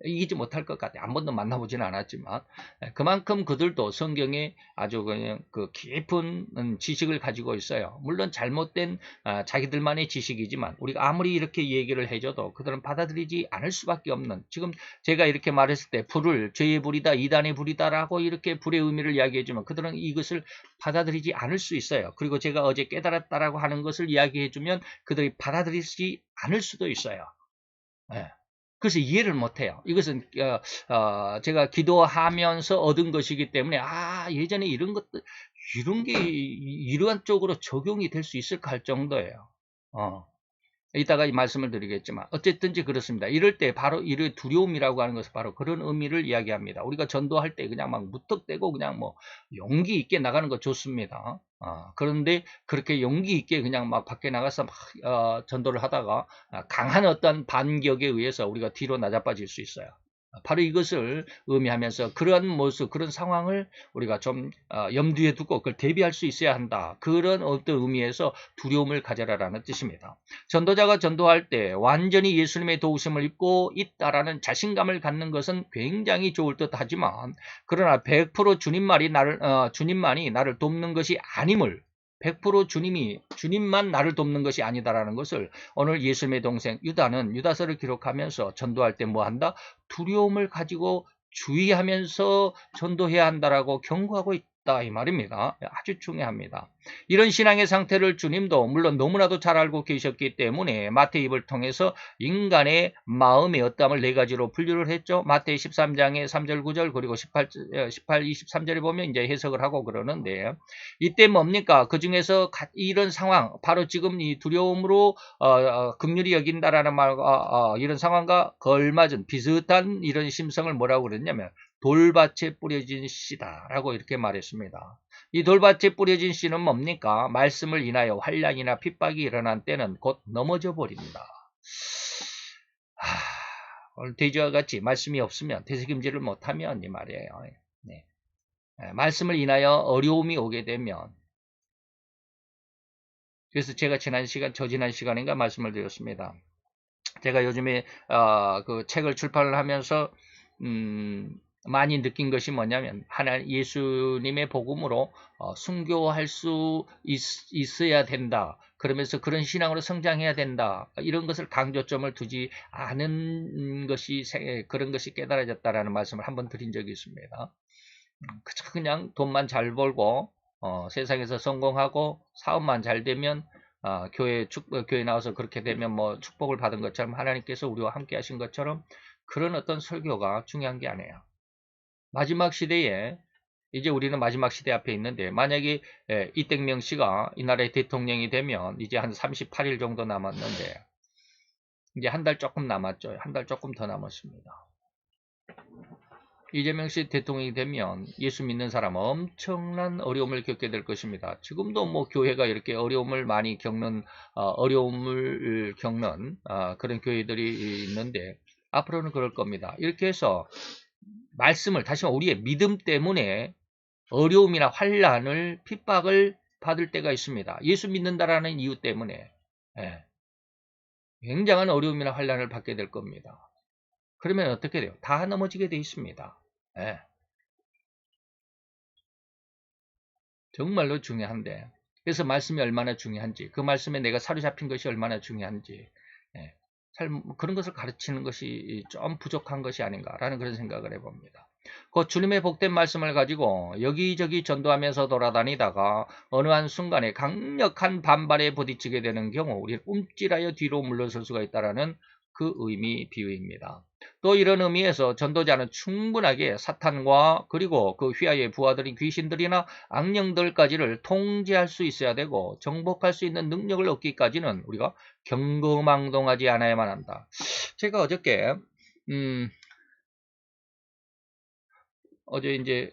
이기지 못할 것 같아요. 한 번도 만나보지는 않았지만, 그만큼 그들도 성경에 아주 그냥 그 깊은 지식을 가지고 있어요. 물론 잘못된 자기들만의 지식이지만 우리가 아무리 이렇게 얘기를 해줘도 그들은 받아들이지 않을 수밖에 없는, 지금 제가 이렇게 말했을 때 불을 죄의 불이다, 이단의 불이다라고 이렇게 불의 의미를 이야기해주면 그들은 이것을 받아들이지 않을 수 있어요. 그리고 제가 어제 깨달았다라고 하는 것을 이야기해주면 그들이 받아들이지 않을 수도 있어요. 네. 그래서 이해를 못해요. 이것은 제가 기도하면서 얻은 것이기 때문에, 예전에 이런 것들, 이런 게 이러한 쪽으로 적용이 될 수 있을까 할 정도예요. 이따가 이 말씀을 드리겠지만 어쨌든지 그렇습니다. 이럴 때 바로 이를 두려움이라고 하는 것은 바로 그런 의미를 이야기합니다. 우리가 전도할 때 그냥 막 무턱대고 그냥 뭐 용기 있게 나가는 거 좋습니다. 그런데 그렇게 용기 있게 그냥 막 밖에 나가서 막 전도를 하다가 강한 어떤 반격에 의해서 우리가 뒤로 낮아빠질 수 있어요. 바로 이것을 의미하면서 그런 모습, 그런 상황을 우리가 좀 염두에 두고 그걸 대비할 수 있어야 한다. 그런 어떤 의미에서 두려움을 가져라라는 뜻입니다. 전도자가 전도할 때 완전히 예수님의 도우심을 입고 있다라는 자신감을 갖는 것은 굉장히 좋을 듯 하지만, 그러나 100% 주님만이 나를 돕는 것이 아님을, 100% 주님만 나를 돕는 것이 아니다라는 것을 오늘 예수님의 동생 유다는 유다서를 기록하면서 전도할 때 뭐 한다? 두려움을 가지고 주의하면서 전도해야 한다라고 경고하고 있다 이 말입니다. 아주 중요합니다. 이런 신앙의 상태를 주님도 물론 너무나도 잘 알고 계셨기 때문에 마태입을 통해서 인간의 마음의 어떠함을 네 가지로 분류를 했죠. 마태 13장의 3절 9절 그리고 18, 23절에 보면 이제 해석을 하고 그러는데, 이때 뭡니까? 그 중에서 이런 상황, 바로 지금 이 두려움으로 긍휼히 여긴다라는 말, 이런 상황과 걸맞은 비슷한 이런 심성을 뭐라고 그랬냐면 돌밭에 뿌려진 씨다라고 이렇게 말했습니다. 이 돌밭에 뿌려진 씨는 뭡니까? 말씀을 인하여 환난이나 핍박이 일어난 때는 곧 넘어져 버립니다. 오늘 돼지와 같이 말씀이 없으면 되새김질을 못하면 이 말이에요. 네. 말씀을 인하여 어려움이 오게 되면, 그래서 제가 지난 시간인가 말씀을 드렸습니다. 제가 요즘에 그 책을 출판을 하면서 많이 느낀 것이 뭐냐면, 예수님의 복음으로 순교할 수 있어야 된다. 그러면서 그런 신앙으로 성장해야 된다. 이런 것을 강조점을 두지 않은 것이, 그런 것이 깨달아졌다라는 말씀을 한번 드린 적이 있습니다. 그냥 돈만 잘 벌고 세상에서 성공하고 사업만 잘 되면, 교회 나와서 그렇게 되면 뭐 축복을 받은 것처럼, 하나님께서 우리와 함께 하신 것처럼, 그런 어떤 설교가 중요한 게 아니에요. 마지막 시대에, 이제 우리는 마지막 시대 앞에 있는데, 만약에 이땡명 씨가 이 나라의 대통령이 되면 이제 한 38일 정도 남았는데, 이제 한 달 조금 남았죠. 한 달 조금 더 남았습니다. 이재명 씨 대통령이 되면 예수 믿는 사람 엄청난 어려움을 겪게 될 것입니다. 지금도 뭐 교회가 이렇게 어려움을 많이 겪는, 그런 교회들이 있는데, 앞으로는 그럴 겁니다. 이렇게 해서 말씀을, 다시 말해 우리의 믿음 때문에 어려움이나 환난을, 핍박을 받을 때가 있습니다. 예수 믿는다라는 이유 때문에 굉장한 어려움이나 환난을 받게 될 겁니다. 그러면 어떻게 돼요? 다 넘어지게 돼 있습니다. 정말로 중요한데, 그래서 말씀이 얼마나 중요한지, 그 말씀에 내가 사로잡힌 것이 얼마나 중요한지, 그런 것을 가르치는 것이 좀 부족한 것이 아닌가라는 그런 생각을 해봅니다. 그 주님의 복된 말씀을 가지고 여기저기 전도하면서 돌아다니다가 어느 한순간에 강력한 반발에 부딪히게 되는 경우 우리는 움찔하여 뒤로 물러설 수가 있다는 그 의미 비유입니다. 또 이런 의미에서 전도자는 충분하게 사탄과 그리고 그 휘하의 부하들인 귀신들이나 악령들까지를 통제할 수 있어야 되고 정복할 수 있는 능력을 얻기까지는 우리가 경거망동하지 않아야만 한다. 제가 어저께 어제 이제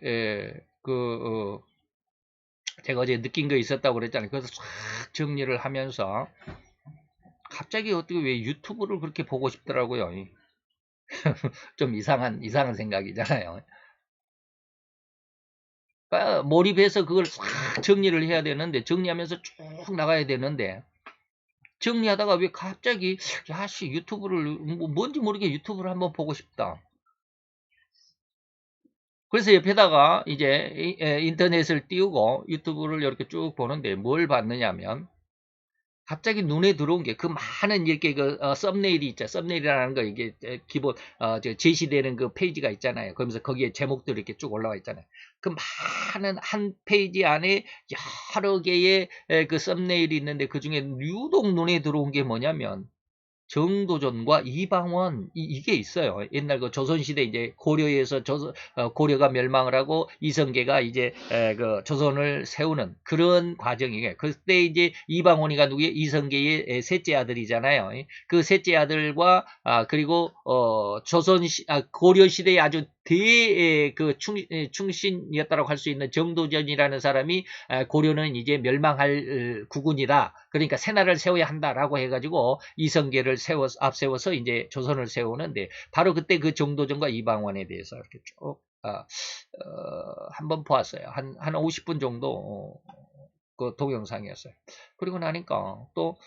제가 어제 느낀 거 있었다고 그랬잖아요. 그래서 쫙 정리를 하면서 갑자기 어떻게 왜 유튜브를 그렇게 보고 싶더라고요. 좀 이상한 생각이잖아요. 그러니까 몰입해서 그걸 싹 정리를 해야 되는데 정리하면서 쭉 나가야 되는데 정리하다가 왜 갑자기 야씨 유튜브를 뭔지 모르게 유튜브를 한번 보고 싶다. 그래서 옆에다가 이제 인터넷을 띄우고 유튜브를 이렇게 쭉 보는데 뭘 봤느냐면 갑자기 눈에 들어온 게 그 많은 이렇게 썸네일이 있죠. 썸네일이라는 거 이게 기본 제시되는 그 페이지가 있잖아요. 그러면서 거기에 제목들이 이렇게 쭉 올라와 있잖아요. 그 많은 한 페이지 안에 여러 개의 그 썸네일이 있는데 그 중에 유독 눈에 들어온 게 뭐냐면 정도전과 이방원 이게 있어요. 옛날 그 조선시대 이제 고려에서 고려가 멸망을 하고 이성계가 이제 그 조선을 세우는 그런 과정이에요. 그때 이제 이방원이가 누구예요? 이성계의 셋째 아들이잖아요. 그 셋째 아들과 그리고 고려 시대의 아주 그 충신이었다고 할 수 있는 정도전이라는 사람이 고려는 이제 멸망할 국군이다. 그러니까 새나라를 세워야 한다라고 해가지고 이성계를 앞세워서 이제 조선을 세우는데 바로 그때 그 정도전과 이방원에 대해서 이렇게 쭉 한번 보았어요. 한 50분 정도 그 동영상이었어요. 그리고 나니까 또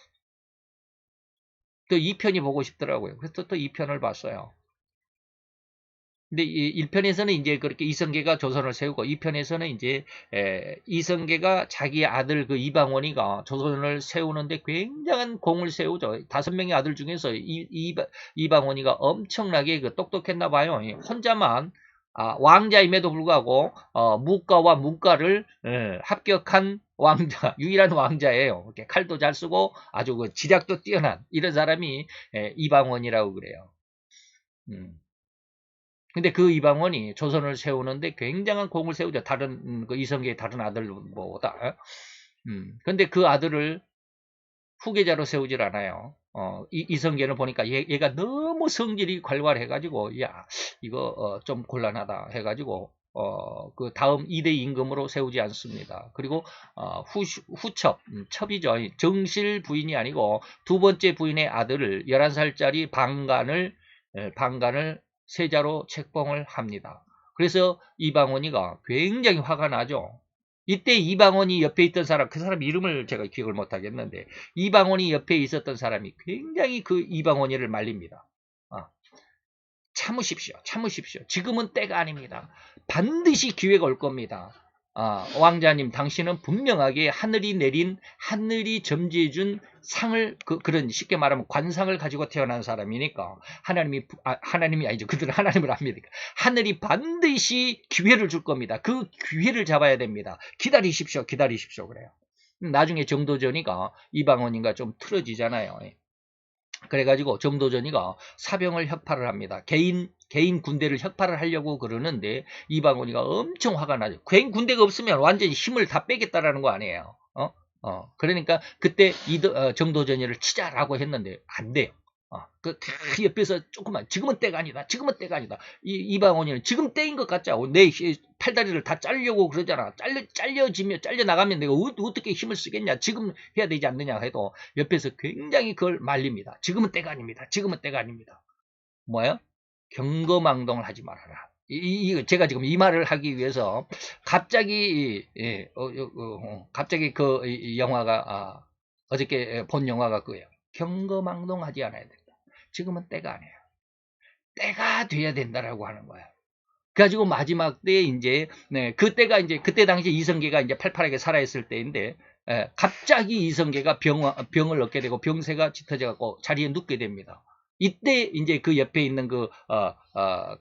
2편이 보고 싶더라고요. 그래서 또 2편을 봤어요. 근데 이 1편에서는 이제 그렇게 이성계가 조선을 세우고 2편에서는 이제 이성계가 자기 아들 그 이방원이가 조선을 세우는데 굉장한 공을 세우죠. 5명의 아들 중에서 이방원이가 엄청나게 그 똑똑했나 봐요. 혼자만 왕자임에도 불구하고 무과와 문과를 합격한 왕자, 유일한 왕자예요. 이렇게 칼도 잘 쓰고 아주 그 지략도 뛰어난 이런 사람이 이방원이라고 그래요. 근데 그 이방원이 조선을 세우는데 굉장한 공을 세우죠. 다른 그 이성계의 다른 아들보다. 근데 그 아들을 후계자로 세우질 않아요. 이성계는 보니까 얘가 너무 성질이 괄괄해가지고 야 이거 좀 곤란하다 해가지고 그 다음 2대 임금으로 세우지 않습니다. 그리고 후첩, 첩이죠. 정실 부인이 아니고 두 번째 부인의 아들을 11살짜리 방간을 세자로 책봉을 합니다. 그래서 이방원이가 굉장히 화가 나죠. 이때 이방원이 옆에 있던 사람, 그 사람 이름을 제가 기억을 못하겠는데 이방원이 옆에 있었던 사람이 굉장히 그 이방원이를 말립니다. 참으십시오. 지금은 때가 아닙니다. 반드시 기회가 올 겁니다. 왕자님 당신은 분명하게 하늘이 점지해준 상을 그런 쉽게 말하면 관상을 가지고 태어난 사람이니까 하나님이 아니죠. 그들은 하나님을 압니다. 하늘이 반드시 기회를 줄 겁니다. 그 기회를 잡아야 됩니다. 기다리십시오 그래요. 나중에 정도전이가 이방원인가 좀 틀어지잖아요. 그래가지고 정도전이가 사병을 혁파를 합니다. 개인 군대를 혁파를 하려고 그러는데 이방원이가 엄청 화가 나죠. 개인 군대가 없으면 완전히 힘을 다 빼겠다라는 거 아니에요. 그러니까 그때 정도전이를 치자라고 했는데 안 돼요. 그 옆에서 조금만 지금은 때가 아니다. 이방원이는 지금 때인 것 같지 않고 내 팔다리를 다 자르려고 그러잖아. 잘려 나가면 내가 어떻게 힘을 쓰겠냐. 지금 해야 되지 않느냐 해도 옆에서 굉장히 그걸 말립니다. 지금은 때가 아닙니다. 뭐예요? 경거망동을 하지 말아라. 제가 지금 이 말을 하기 위해서 갑자기 그 영화가 어저께 본 영화가 그거예요. 경거망동하지 않아야 된다. 지금은 때가 아니에요. 때가 돼야 된다라고 하는 거예요. 그래가지고 마지막 때에 이제 그때 당시 이성계가 이제 팔팔하게 살아있을 때인데 갑자기 이성계가 병을 얻게 되고 병세가 짙어져 갖고 자리에 눕게 됩니다. 이때 이제 그 옆에 있는 그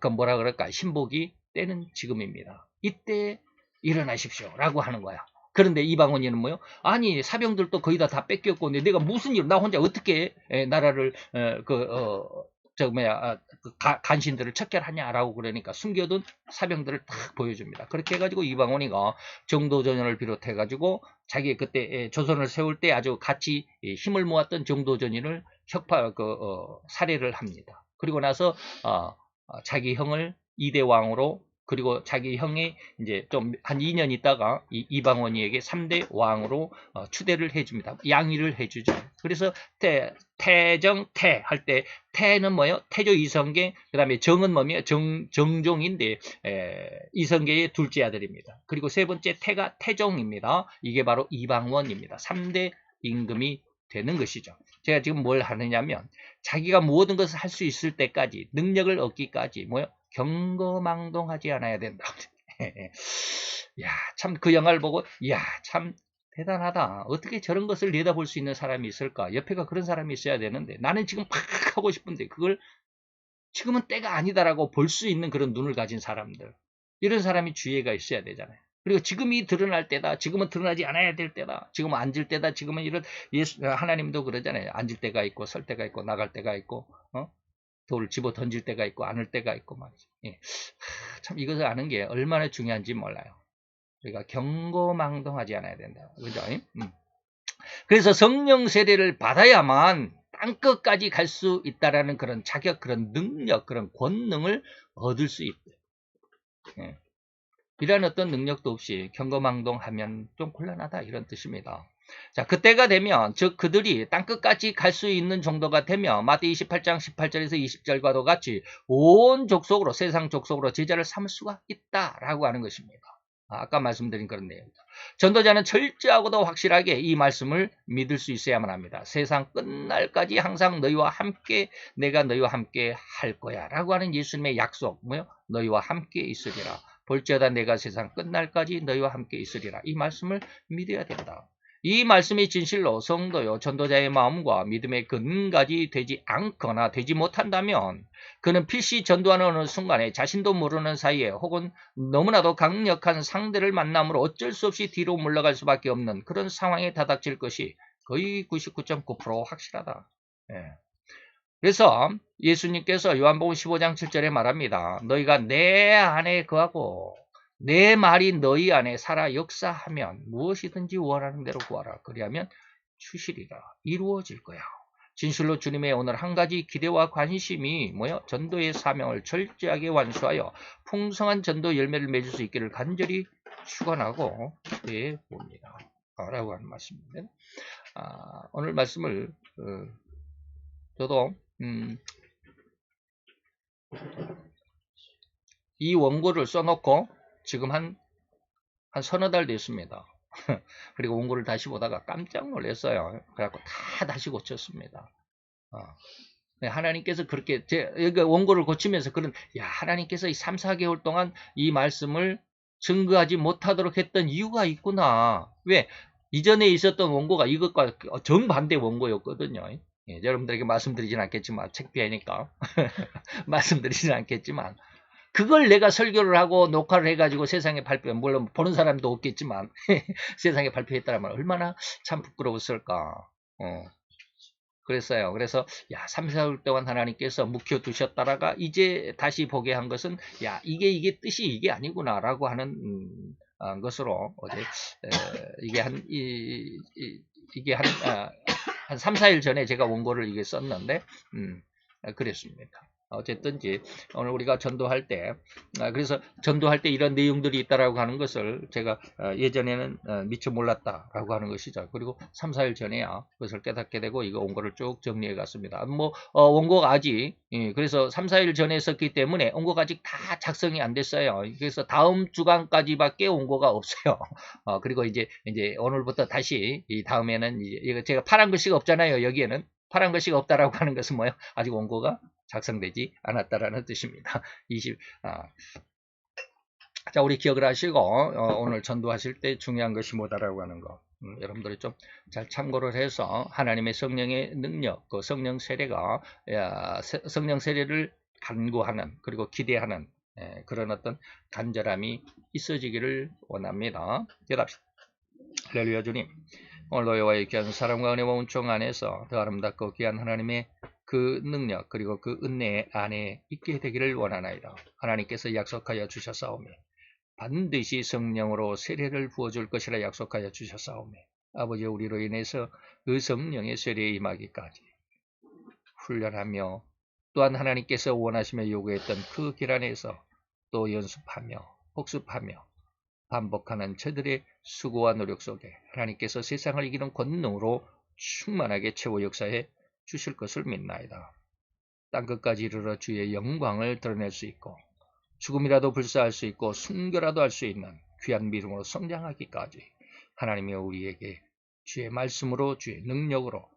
뭐라 그럴까 신복이 때는 지금입니다. 이때 일어나십시오라고 하는 거야. 그런데 이방원이는 뭐요? 아니 사병들도 거의 다 뺏겼고 내가 무슨 일, 나 혼자 어떻게 나라를 간신들을 척결하냐라고 그러니까 숨겨둔 사병들을 딱 보여줍니다. 그렇게 해가지고 이방원이가 정도전을 비롯해가지고 자기 그때 조선을 세울 때 아주 같이 힘을 모았던 정도전인을 살해를 합니다. 그리고 나서 자기 형을 2대 왕으로, 그리고 자기 형이 이제 좀 한 2년 있다가 이방원이에게 3대 왕으로 추대를 해줍니다. 양위를 해주죠. 그래서 태정태 할 때 태는 뭐예요? 태조 이성계, 그 다음에 정은 뭐예요? 정종인데 이성계의 둘째 아들입니다. 그리고 세 번째 태가 태종입니다. 이게 바로 이방원입니다. 3대 임금이 되는 것이죠. 제가 지금 뭘 하느냐면 자기가 모든 것을 할 수 있을 때까지, 능력을 얻기까지 뭐요? 경거망동하지 않아야 된다. 야, 참 그 영화를 보고 야, 참 대단하다. 어떻게 저런 것을 내다볼 수 있는 사람이 있을까? 옆에가 그런 사람이 있어야 되는데 나는 지금 팍 하고 싶은데 그걸 지금은 때가 아니다라고 볼 수 있는 그런 눈을 가진 사람들. 이런 사람이 주위에가 있어야 되잖아요. 그리고 지금이 드러날 때다. 지금은 드러나지 않아야 될 때다. 지금은 앉을 때다. 지금은 이런 하나님도 그러잖아요. 앉을 때가 있고 설 때가 있고 나갈 때가 있고 돌을 집어 던질 때가 있고 안을 때가 있고 말이죠. 예. 참 이것을 아는 게 얼마나 중요한지 몰라요. 우리가 경거망동하지 않아야 된다. 그죠? 그래서 성령 세례를 받아야만 땅끝까지 갈 수 있다라는 그런 자격, 그런 능력, 그런 권능을 얻을 수 있다. 예. 이런 어떤 능력도 없이 경거망동하면 좀 곤란하다 이런 뜻입니다. 자, 그때가 되면 즉 그들이 땅끝까지 갈 수 있는 정도가 되면 마태 28장 18절에서 20절과도 같이 온 족속으로, 세상 족속으로 제자를 삼을 수가 있다라고 하는 것입니다. 아까 말씀드린 그런 내용입니다. 전도자는 철저하고도 확실하게 이 말씀을 믿을 수 있어야만 합니다. 세상 끝날까지 항상 너희와 함께, 내가 너희와 함께 할 거야 라고 하는 예수님의 약속, 뭐요? 너희와 함께 있으리라. 볼지어다 내가 세상 끝날까지 너희와 함께 있으리라. 이 말씀을 믿어야 된다. 이 말씀이 진실로 성도요 전도자의 마음과 믿음의 근간이 되지 않거나 되지 못한다면 그는 필시 전도하는 어느 순간에 자신도 모르는 사이에 혹은 너무나도 강력한 상대를 만남으로 어쩔 수 없이 뒤로 물러갈 수밖에 없는 그런 상황에 다닥칠 것이 거의 99.9% 확실하다. 예. 그래서 예수님께서 요한복음 15장 7절에 말합니다. 너희가 내 안에 거하고 내 말이 너희 안에 살아 역사하면 무엇이든지 원하는 대로 구하라. 그리하면 주시리라. 이루어질 거야. 진실로 주님의 오늘 한 가지 기대와 관심이 뭐요? 전도의 사명을 철저하게 완수하여 풍성한 전도 열매를 맺을 수 있기를 간절히 축원하고 기대해 봅니다. 라고 하는 말씀입니다. 오늘 말씀을 저도 이 원고를 써놓고 지금 한 서너 달 됐습니다. 그리고 원고를 다시 보다가 깜짝 놀랐어요. 그래갖고 다 다시 고쳤습니다. 하나님께서 그렇게 여기 원고를 고치면서 하나님께서 이 3, 4개월 동안 이 말씀을 증거하지 못하도록 했던 이유가 있구나. 왜? 이전에 있었던 원고가 이것과 정반대 원고였거든요. 예, 여러분들에게 말씀드리진 않겠지만 창피하니까 말씀드리진 않겠지만 그걸 내가 설교를 하고 녹화를 해가지고 세상에 발표, 물론 보는 사람도 없겠지만 세상에 발표했다면 얼마나 참 부끄러웠을까. 그랬어요. 그래서 3, 4일 동안 하나님께서 묵혀두셨다가 이제 다시 보게 한 것은 이게 뜻이 이게 아니구나 라고 하는 것으로 이게 한 3, 4일 전에 제가 원고를 이게 썼는데 그랬습니다. 어쨌든지 오늘 우리가 전도할 때 그래서 전도할 때 이런 내용들이 있다라고 하는 것을 제가 예전에는 미처 몰랐다라고 하는 것이죠. 그리고 3, 4일 전에야 그것을 깨닫게 되고 이거 원고를 쭉 정리해 갔습니다. 원고가 아직 그래서 3, 4일 전에 썼기 때문에 원고가 아직 다 작성이 안 됐어요. 그래서 다음 주간까지밖에 원고가 없어요. 그리고 이제 오늘부터 다시 이 다음에는 이거 제가 파란 글씨가 없잖아요. 여기에는 파란 글씨가 없다라고 하는 것은 뭐예요? 아직 원고가 작성되지 않았다라는 뜻입니다. 자, 우리 기억을 하시고 오늘 전도하실 때 중요한 것이 뭐다라고 하는 거 여러분들이 좀 잘 참고를 해서 하나님의 성령의 능력, 그 성령 세례가 성령 세례를 간구하는 그리고 기대하는 그런 어떤 간절함이 있어지기를 원합니다. 기도합시다. 할렐루야. 주님, 오늘도 여호와의 귀한 사랑과 은혜와 은총 안에서 더 아름답고 귀한 하나님의 그 능력 그리고 그 은혜 안에 있게 되기를 원하나이다. 하나님께서 약속하여 주셨사오매 반드시 성령으로 세례를 부어줄 것이라 약속하여 주셨사오매 아버지, 우리로 인해서 그 성령의 세례에 임하기까지 훈련하며 또한 하나님께서 원하시며 요구했던 그 길 안에서 또 연습하며 복습하며 반복하는 저들의 수고와 노력 속에 하나님께서 세상을 이기는 권능으로 충만하게 채워 역사해 주실 것을 믿나이다. 땅끝까지 이르러 주의 영광을 드러낼 수 있고 죽음이라도 불사할 수 있고 순교라도 할 수 있는 귀한 믿음으로 성장하기까지 하나님이 우리에게 주의 말씀으로 주의 능력으로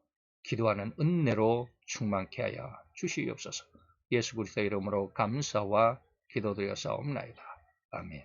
기도하는 은혜로 충만케 하여 주시옵소서. 예수 그리스도의 이름으로 감사와 기도드려 사옵나이다. 아멘.